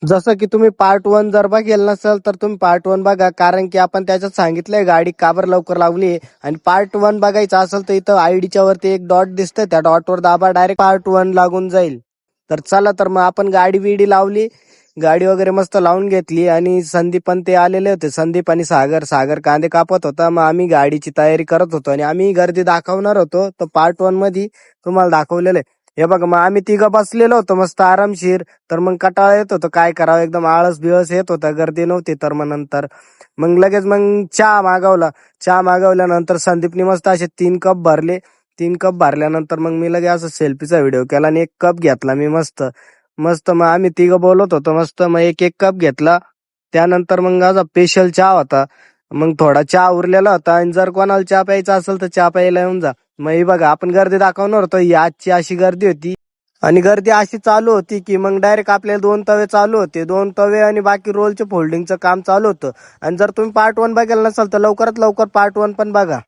जसं की तुम्ही पार्ट 1 जर बघेल नसेल तर तुम्ही पार्ट 1 बघा, कारण की आपण त्याच्यात सांगितलंय गाडी का बरं लवकर लावली. आणि पार्ट 1 बघायचं असेल तर इथं आयडीच्या वरती एक डॉट दिसतंय, त्या डॉटवर दाबा, डायरेक्ट पार्ट 1 लागून जाईल. तर चला, तर मग आपण गाडी बिडी लावली, गाडी वगैरे मस्त लावून घेतली. आणि संदीप पण ते आलेले होते, संदीप आणि सागर. सागर कांदे कापत होता, मग आम्ही गाडीची तयारी करत होतो आणि आम्ही गर्दी दाखवणार होतो. तर पार्ट 1 मध्ये तुम्हाला दाखवलेलं आहे. हे बघा, मग आम्ही तिघं बसलेलो होतो मस्त आरामशीर. तर मग कटाळा येत होतं, काय करावं, एकदम आळस बिळस येत होता, गर्दी नव्हती. तर मग नंतर मग लगेच मग चहा मागवला. चहा मागवल्यानंतर संदीपने मस्त असे 3 कप भरले. 3 कप भरल्यानंतर मग मी लगेच असं सेल्फीचा व्हिडिओ केला आणि 1 कप घेतला मी मस्त. मस्त मग आम्ही तिघं बोलत होतो मस्त, मग एक एक कप घेतला. त्यानंतर मग असा स्पेशल चहा होता. मग थोडा चहा उरलेला होता, आणि जर कोणाला चहा प्यायचा असेल तर चहा प्यायला येऊन जा. मग हे बघा, आपण गर्दी दाखवणार होतो, ही आजची अशी गर्दी होती. आणि गर्दी अशी चालू होती की मग डायरेक्ट आपल्याला 2 तवे चालू होते, 2 तवे, आणि बाकी रोलचे फोल्डिंगचं काम चालू होतं. आणि जर तुम्ही पार्ट 1 बघायला नसाल तर लवकरात लवकर पार्ट 1 पण बघा.